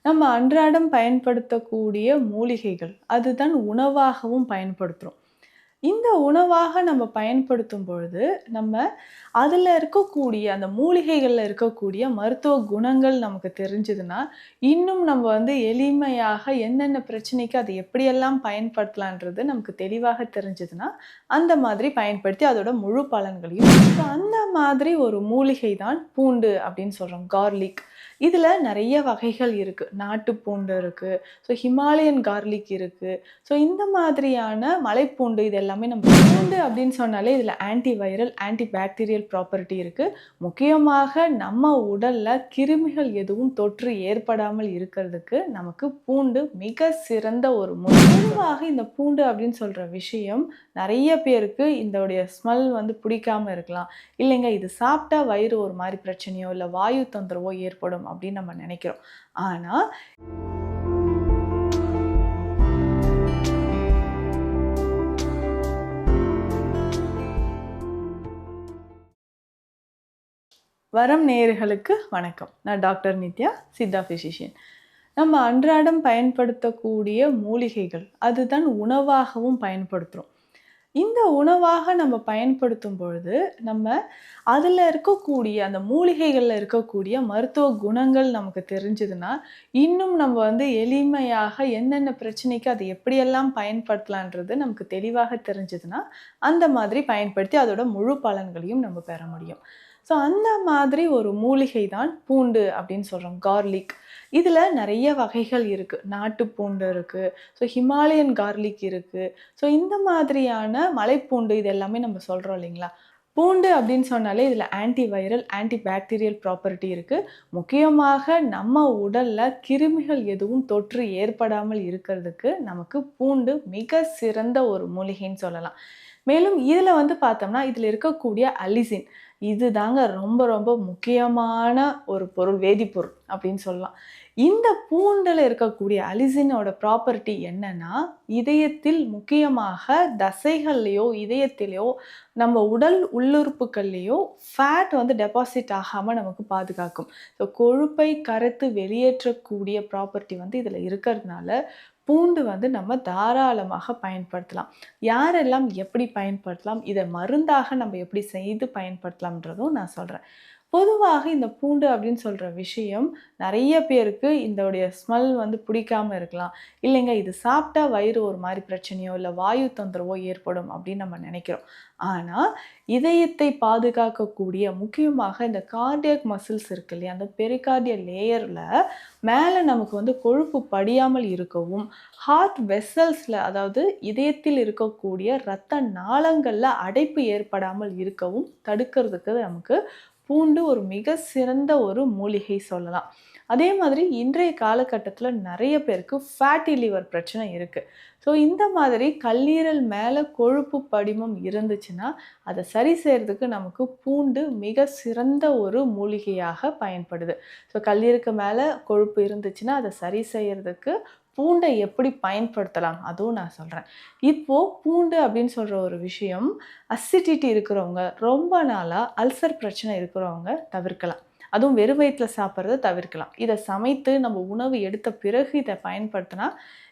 நம்ம அன்றாடம் பயன்படுத்தக்கூடிய மூலிகைகள், அதுதான் உணவாகவும் பயன்படுத்துறோம். இந்த உணவாக நம்ம பயன்படுத்தும் பொழுது, நம்ம அதில இருக்கக்கூடிய அந்த மூலிகைகள்ல இருக்கக்கூடிய மருத்துவ குணங்கள் நமக்கு தெரிஞ்சதுன்னா, இன்னும் நம்ம எளிமையாக என்னென்ன பிரச்சனைக்கு அதை எப்படியெல்லாம் பயன்படுத்தலான்றது நமக்கு தெளிவாக தெரிஞ்சதுன்னா, அந்த மாதிரி பயன்படுத்தி அதோட முழு பலன்களையும் அந்த மாதிரி ஒரு மூலிகை தான் பூண்டு அப்படின்னு சொல்றோம். கார்லிக். இதில நெறைய வகைகள் இருக்கு. நாட்டு பூண்டு இருக்கு. ஹிமாலயன் கார்லிக் இருக்கு. இந்த மாதிரியான மலைப்பூண்டு இது எல்லாமே நம்ம பூண்டு அப்படின்னு சொன்னாலே இதில anti viral, anti bacterial property இருக்கு. முக்கியமாக நம்ம உடல்ல கிருமிகள் எதுவும் தொற்று ஏற்படாமல் இருக்கிறதுக்கு நமக்கு பூண்டு மிக சிறந்த ஒரு பொதுவாக இந்த பூண்டு அப்படின்னு சொல்ற விஷயம் நெறைய பேருக்கு இதோடைய ஸ்மெல் பிடிக்காம இருக்கலாம். இல்லைங்க இது சாப்பிட்டா வயிறு ஒரு மாரி பிரச்சனையோ, இல்ல வாயு தொந்தரவோ ஏற்படும் அப்படின்னு நம்ம நினைக்கிறோம். ஆனா வரம் நேயர்களுக்கு வணக்கம். நான் டாக்டர் நித்யா, சித்தா பிசிஷியன். நம்ம அன்றாடம் பயன்படுத்தக்கூடிய மூலிகைகள், அதுதான் உணவாகவும் பயன்படுத்துறோம். இந்த உணவாக நம்ம பயன்படுத்தும் பொழுது, நம்ம அதில இருக்கக்கூடிய அந்த மூலிகைகள்ல இருக்கக்கூடிய மருத்துவ குணங்கள் நமக்கு தெரிஞ்சதுன்னா, இன்னும் நம்ம எளிமையாக என்னென்ன பிரச்சனைக்கு அதை எப்படியெல்லாம் பயன்படுத்தலான்றது நமக்கு தெளிவாக தெரிஞ்சதுன்னா, அந்த மாதிரி பயன்படுத்தி அதோட முழு பலன்களையும் நம்ம பெற முடியும். அந்த மாதிரி ஒரு மூலிகை தான் பூண்டு அப்படின்னு சொல்றோம். கார்லிக். இதில நெறைய வகைகள் இருக்கு. நாட்டு பூண்டு இருக்கு. ஹிமாலயன் கார்லிக் இருக்கு. இந்த மாதிரியான மலைப்பூண்டு இது எல்லாமே நம்ம சொல்றோம் இல்லைங்களா? பூண்டு அப்படின்னு சொன்னாலே இதில anti viral, anti bacterial property இருக்கு. முக்கியமாக நம்ம உடல்ல கிருமிகள் எதுவும் தொற்று ஏற்படாமல் இருக்கிறதுக்கு நமக்கு பூண்டு மிக சிறந்த ஒரு மூலிகைன்னு சொல்லலாம். மேலும் இதில பார்த்தோம்னா, இதில இருக்கக்கூடிய அலிசின் இதுதாங்க ரொம்ப ரொம்ப முக்கியமான ஒரு பொருள், வேதிப்பொருள் அப்படின்னு சொல்லலாம். இந்த பூண்டுல இருக்கக்கூடிய அலிசினோட ப்ராப்பர்ட்டி என்னன்னா, இதயத்தில் முக்கியமாக தசைகள்லயோ, இதயத்திலயோ, நம்ம உடல் உள்ளுறுப்புகள்லயோ ஃபேட் டெபாசிட் ஆகாம நமக்கு பாதுகாக்கும். கொழுப்பை கரைத்து வெளியேற்றக்கூடிய ப்ராப்பர்ட்டி இதில இருக்கிறதுனால, பூண்டு நம்ம தாராளமாக பயன்படுத்தலாம். யாரெல்லாம் எப்படி பயன்படுத்தலாம்? இத மருந்தாக நம்ம எப்படி செய்து பயன்படுத்தலாம்ன்றதும் நான் சொல்றேன். பொதுவாக இந்த பூண்டு அப்படின்னு சொல்ற விஷயம் நெறைய பேருக்கு இதோடைய ஸ்மெல் பிடிக்காம இருக்கலாம். இல்லைங்க இது சாப்பிட்டா வயிறு ஒரு மாரி பிரச்சனையோ, இல்ல வாயு தொந்தரவோ ஏற்படும் அப்படின்னு நம்ம நினைக்கிறோம். ஆனா, இதயத்தை பாதுகாக்கக்கூடிய முக்கியமாக இந்த கார்டியாக் மசில்ஸ் இருக்கு இல்லையா? அந்த பெரிகார்டியல் லேயர்ல மேல நமக்கு கொழுப்பு படியாமல் இருக்கவும், ஹார்ட் வெசல்ஸ்ல அதாவது இதயத்தில் இருக்கக்கூடிய இரத்த நாளங்கள்ல அடைப்பு ஏற்படாமல் இருக்கவும் தடுக்கிறதுக்கு நமக்கு பூண்டு ஒரு மிக சிறந்த ஒரு மூலிகை சொல்லலாம். அதே மாதிரி இன்றைய காலகட்டத்தில நெறைய பேருக்கு ஃபேட்டி லிவர் பிரச்சனை இருக்கு. இந்த மாதிரி கல்லீரல் மேல கொழுப்பு படிமம் இருந்துச்சுன்னா, அத சரி செய்றதுக்கு நமக்கு பூண்டு மிக சிறந்த ஒரு மூலிகையாக பயன்படுது. கல்லீரலுக்கு மேல கொழுப்பு இருந்துச்சுன்னா, அத சரி செய்யறதுக்கு பூண்டை எப்படி பயன்படுத்தலாம்? அதுவும் நான் சொல்றேன். இப்போ பூண்டு அப்படின்னு சொல்ற ஒரு விஷயம், அசிடிட்டி இருக்கிறவங்க, ரொம்ப நாளா அல்சர் பிரச்சனை இருக்கிறவங்க தவிர்க்கலாம். அதுவும் வெறும் வயித்துல சாப்பிடுறத தவிர்க்கலாம். இத சமைத்து நம்ம உணவு எடுத்த பிறகு இத பயன்படுத்தினா,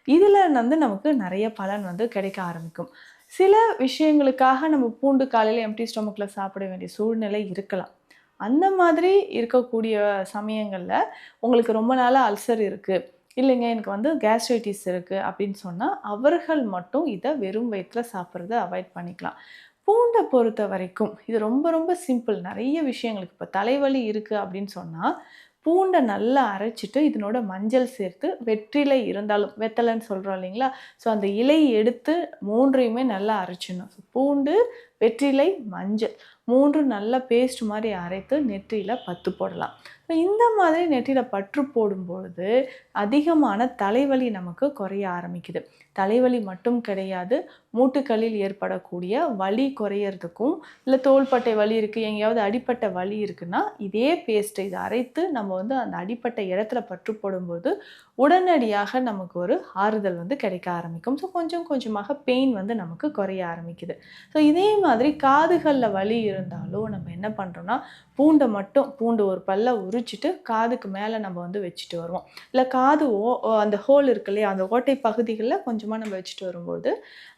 இதுல நமக்கு நெறைய பலன் கிடைக்க ஆரம்பிக்கும். சில விஷயங்களுக்காக நம்ம பூண்டு காலையில எம்ப்டி ஸ்டொமக்ல சாப்பிட வேண்டிய சூழ்நிலை இருக்கலாம். அந்த மாதிரி இருக்கக்கூடிய சமயங்கள்ல, உங்களுக்கு ரொம்ப நாளா அல்சர் இருக்கு. இல்லைங்க எனக்கு கேஸ்ட்ரைட்டிஸ் இருக்கு அப்படின்னு சொன்னா, அவர்கள் மட்டும் இத வெறும் வயித்துல சாப்பிடுறத அவாய்ட் பண்ணிக்கலாம். பூண்ட பொறுத்தவரைக்கும் இது ரொம்ப ரொம்ப சிம்பிள். நெறைய விஷயங்களுக்கு இப்ப தலைவலி இருக்கு அப்படின்னு சொன்னா, பூண்ட நல்லா அரைச்சுட்டு இதனோட மஞ்சள் சேர்த்து, வெற்றிலை இருந்தாலும் வெத்தலைன்னு சொல்றோம் இல்லைங்களா? அந்த இலை எடுத்து 3யுமே நல்லா அரைச்சிடணும். பூண்டு, வெற்றிலை, மஞ்சள் 3ம் நல்லா பேஸ்ட் மாரி அரைத்து நெற்றியில பத்து போடலாம். இந்த மாதிரி நெற்றியில பற்று போடும்பொழுது, அதிகமான தலைவலி நமக்கு குறைய ஆரம்பிக்குது. தலைவலி மட்டும் கிடையாது, மூட்டுகளில் ஏற்படக்கூடிய வலி குறையறதுக்கும், இல்ல தோள்பட்டை வலி இருக்கு, எங்கேயாவது அடிபட்ட வலி இருக்குன்னா, இதே பேஸ்ட்டை இத அரைத்து நம்ம அந்த அடிபட்ட இடத்துல பற்று போடும்போது, உடனடியாக நமக்கு ஒரு ஆறுதல் கிடைக்க ஆரம்பிக்கும். கொஞ்சம் கொஞ்சமாக பெயின் நமக்கு குறைய ஆரம்பிக்குது. இதே மாதிரி காதுகள்ல வலி இருந்தாலும் நம்ம என்ன பண்றோம்னா, பூண்டு ஒரு பல்ல உரிச்சிட்டு காதுக்கு மேலே நம்ம வந்து வச்சுட்டு வருவோம். இல்லை காது அந்த ஹோல் இருக்கு இல்லையா, அந்த ஓட்டை பகுதிகளில் கொஞ்சமாக நம்ம வச்சுட்டு வரும்போது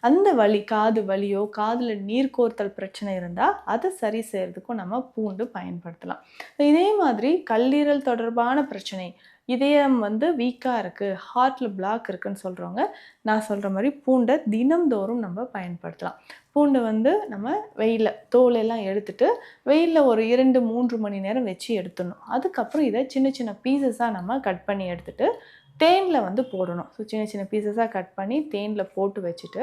அந்த வலி, காது வலியோ காதில் நீர் கோர்த்தல் பிரச்சனை இருந்தால் அதை சரி செய்கிறதுக்கும் நம்ம பூண்டு பயன்படுத்தலாம். இதே மாதிரி கல்லீரல் தொடர்பான பிரச்சனை, இதயம் வந்து வீக்காக இருக்குது, ஹார்ட்டில் பிளாக் இருக்குதுன்னு சொல்கிறவங்க நான் சொல்கிற மாதிரி பூண்டை தினம்தோறும் நம்ம பயன்படுத்தலாம். பூண்டு வந்து நம்ம வெயிலில் தோலெல்லாம் எடுத்துட்டு வெயிலில் ஒரு 2-3 மணி நேரம் வச்சு எடுத்துடணும். அதுக்கப்புறம் இதை சின்ன சின்ன பீசஸாக நம்ம கட் பண்ணி எடுத்துகிட்டு தேனில் வந்து போடணும். ஸோ சின்ன சின்ன பீசஸாக கட் பண்ணி தேனில் போட்டு வச்சுட்டு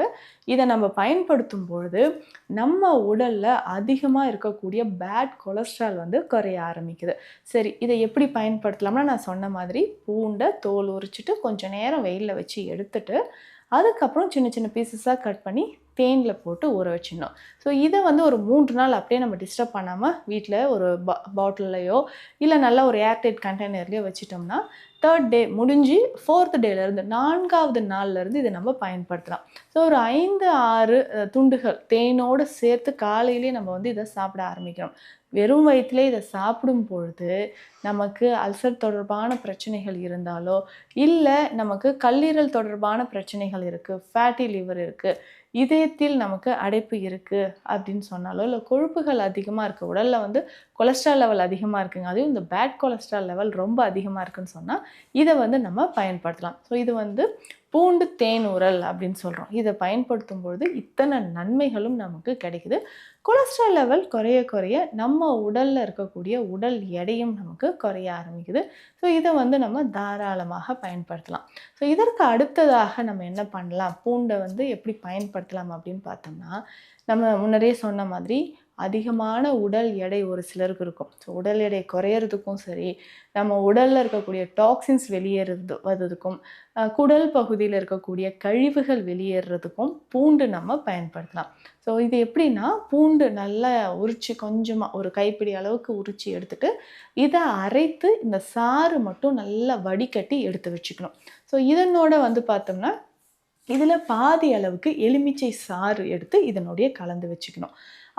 இதை நம்ம பயன்படுத்தும் பொழுது நம்ம உடலில் அதிகமாக இருக்கக்கூடிய பேட் கொலஸ்ட்ரால் வந்து குறைய ஆரம்பிக்குது. சரி, இதை எப்படி பயன்படுத்தலாம்னா நான் சொன்ன மாதிரி பூண்டை தோல் உரிச்சிட்டு கொஞ்சம் நேரம் வெயிலில் வச்சு எடுத்துட்டு அதுக்கப்புறம் சின்ன சின்ன பீசஸாக கட் பண்ணி தேனில் போட்டு ஊற வச்சிடணும். ஸோ இதை வந்து ஒரு 3 நாள் அப்படியே நம்ம டிஸ்டர்ப் பண்ணாமல் வீட்டில் ஒரு பாட்டில்லையோ இல்லை நல்லா ஒரு ஏர்டைட் கண்டெய்னர்லையோ வச்சிட்டோம்னா 3rd டே முடிஞ்சு 4th டேலேருந்து 4வது நாள்லேருந்து இதை நம்ம பயன்படுத்தலாம். ஸோ ஒரு 5-6 துண்டுகள் தேனோடு சேர்த்து காலையிலே நம்ம வந்து இதை சாப்பிட ஆரம்பிக்கிறோம். வெறும் வயிற்றிலே இதை சாப்பிடும் பொழுது நமக்கு அல்சர் தொடர்பான பிரச்சனைகள் இருந்தாலோ இல்லை நமக்கு கல்லீரல் தொடர்பான பிரச்சனைகள் இருக்குது, ஃபேட்டி லிவர் இருக்குது, இதயத்தில் நமக்கு அடைப்பு இருக்குது அப்படின்னு சொன்னாலோ இல்லை கொழுப்புகள் அதிகமாக இருக்குது, உடலில் வந்து கொலஸ்ட்ரால் லெவல் அதிகமாக இருக்குங்க, அதுவும் இந்த பேட் கொலஸ்ட்ரால் லெவல் ரொம்ப அதிகமாக இருக்குன்னு சொன்னால் இதை வந்து நம்ம பயன்படுத்தலாம். ஸோ இது வந்து பூண்டு தேனூரல் அப்படின்னு சொல்கிறோம். இதை பயன்படுத்தும் பொழுது இத்தனை நன்மைகளும் நமக்கு கிடைக்குது. கொலஸ்ட்ரால் லெவல் குறைய குறைய நம்ம உடலில் இருக்கக்கூடிய உடல் எடையும் நமக்கு குறைய ஆரம்பிக்குது. ஸோ இதை வந்து நம்ம தாராளமாக பயன்படுத்தலாம். ஸோ இதற்கு அடுத்ததாக நம்ம என்ன பண்ணலாம், பூண்டை வந்து எப்படி பயன்படுத்தலாம் அப்படின்னு பார்த்தோம்னா, நம்ம முன்னரே சொன்ன மாதிரி அதிகமான உடல் எடை ஒரு சிலருக்கு இருக்கும். ஸோ உடல் எடை குறையிறதுக்கும் சரி, நம்ம உடலில் இருக்கக்கூடிய டாக்ஸின்ஸ் வெளியேறுவதற்கும் குடல் பகுதியில் இருக்கக்கூடிய கழிவுகள் வெளியேறதுக்கும் பூண்டு நம்ம பயன்படுத்தலாம். ஸோ இது எப்படின்னா, பூண்டு நல்லா உரித்து கொஞ்சமாக ஒரு கைப்பிடி அளவுக்கு உரித்து எடுத்துட்டு இதை அரைத்து இந்த சாறு மட்டும் நல்லா வடிகட்டி எடுத்து வச்சுக்கணும். ஸோ இதனோட வந்து பார்த்தோம்னா இதில் பாதி அளவுக்கு எலுமிச்சை சாறு எடுத்து இதனுடைய கலந்து வச்சுக்கணும்.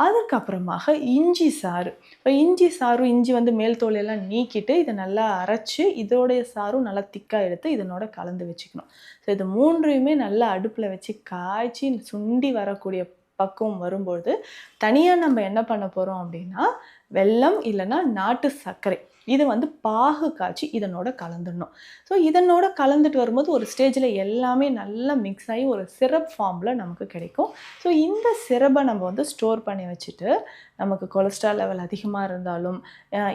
அதுக்கப்புறமாக இஞ்சி சாறு, இப்போ இஞ்சி சாறு, இஞ்சி வந்து மேல் தோலையெல்லாம் நீக்கிட்டு இதை நல்லா அரைச்சி இதோடைய சாரும் நல்லா திக்காக எடுத்து இதனோட கலந்து வச்சுக்கணும். ஸோ இது 3யுமே நல்லா அடுப்பில் வச்சு காய்ச்சி சுண்டி வரக்கூடிய பக்குவம் வரும்பொழுது தனியாக நம்ம என்ன பண்ண போகிறோம் அப்படின்னா, வெல்லம் இல்லைன்னா நாட்டு சர்க்கரை இது வந்து பாகு காய்ச்சி இதனோட கலந்துடணும். ஸோ இதனோட கலந்துட்டு வரும்போது ஒரு ஸ்டேஜில் எல்லாமே நல்லா மிக்ஸ் ஆகி ஒரு சிரப் ஃபார்மில் நமக்கு கிடைக்கும். ஸோ இந்த சிரப்பை நம்ம வந்து ஸ்டோர் பண்ணி வச்சுட்டு நமக்கு கொலஸ்ட்ரால் லெவல் அதிகமாக இருந்தாலும்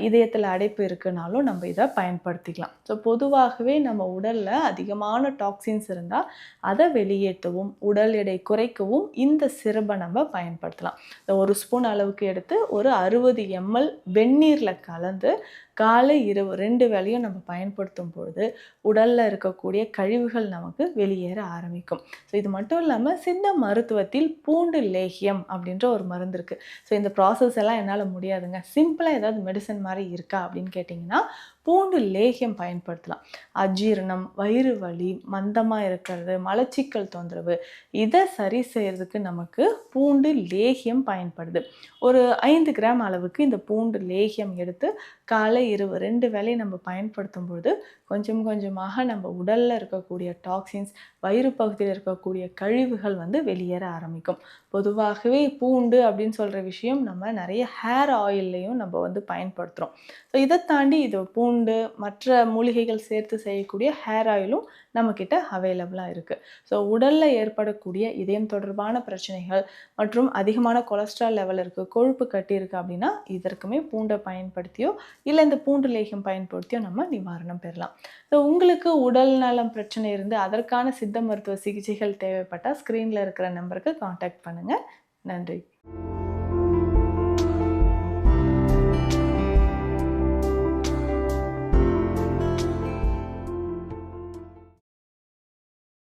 இதயத்தில் அடைப்பு இருக்குனாலும் நம்ம இதை பயன்படுத்திக்கலாம். ஸோ பொதுவாகவே நம்ம உடலில் அதிகமான டாக்ஸின்ஸ் இருந்தால் அதை வெளியேற்றவும் உடல் எடை குறைக்கவும் இந்த சிரப்பை நம்ம பயன்படுத்தலாம். ஒரு ஸ்பூன் அளவுக்கு எடுத்து ஒரு 60 ml வெந்நீரில் கலந்து காலை இரவு 2 வேளையும் நம்ம பயன்படுத்தும் பொழுது உடலில் இருக்கக்கூடிய கழிவுகள் நமக்கு வெளியேற ஆரம்பிக்கும். ஸோ இது மட்டும் இல்லாமல் சித்த மருத்துவத்தில் பூண்டு லேகியம் அப்படின்ற ஒரு மருந்து இருக்குது. ஸோ இந்த ப்ராசஸ் எல்லாம் என்னால் முடியாதுங்க, சிம்பிளாக ஏதாவது மெடிசன் மாதிரி இருக்கா அப்படின்னு கேட்டிங்கன்னா பூண்டு லேகியம் பயன்படுத்தலாம். அஜீரணம், வயிறு வலி, மந்தமாக இருக்கிறது, மலச்சிக்கல் தொந்தரவு இதை சரி செய்கிறதுக்கு நமக்கு பூண்டு லேகியம் பயன்படுது. ஒரு 5 கிராம் அளவுக்கு இந்த பூண்டு லேகியம் எடுத்து காலை இரவு 2 வேளை நம்ம பயன்படுத்தும் பொழுது கொஞ்சம் கொஞ்சமாக நம்ம உடலில் இருக்கக்கூடிய டாக்ஸின்ஸ், வயிறு பகுதியில் இருக்கக்கூடிய கழிவுகள் வந்து வெளியேற ஆரம்பிக்கும். பொதுவாகவே பூண்டு அப்படின்னு சொல்கிற விஷயம் நம்ம நிறைய ஹேர் ஆயில்லையும் நம்ம வந்து பயன்படுத்துகிறோம். ஸோ இதை தாண்டி இது பூண்டு மற்ற மூலிகைகள் சேர்த்து செய்யக்கூடிய ஹேர் ஆயிலும் நம்மக்கிட்ட அவைலபிளாக இருக்குது. ஸோ உடலில் ஏற்படக்கூடிய இதயம் தொடர்பான பிரச்சனைகள் மற்றும் அதிகமான கொலஸ்ட்ரால் லெவல் இருக்குது, கொழுப்பு கட்டி இருக்குது அப்படின்னா இதற்குமே பூண்டை பயன்படுத்தியோ இல்லை இந்த பூண்டு லேகியம் பயன்படுத்தியோ நம்ம நிவாரணம் பெறலாம். ஸோ உங்களுக்கு உடல் நலம் பிரச்சனை இருந்து அதற்கான சித்த மருத்துவ சிகிச்சைகள் தேவைப்பட்டால் ஸ்க்ரீனில் இருக்கிற நம்பருக்கு காண்டாக்ட் பண்ணுங்கள். நன்றி.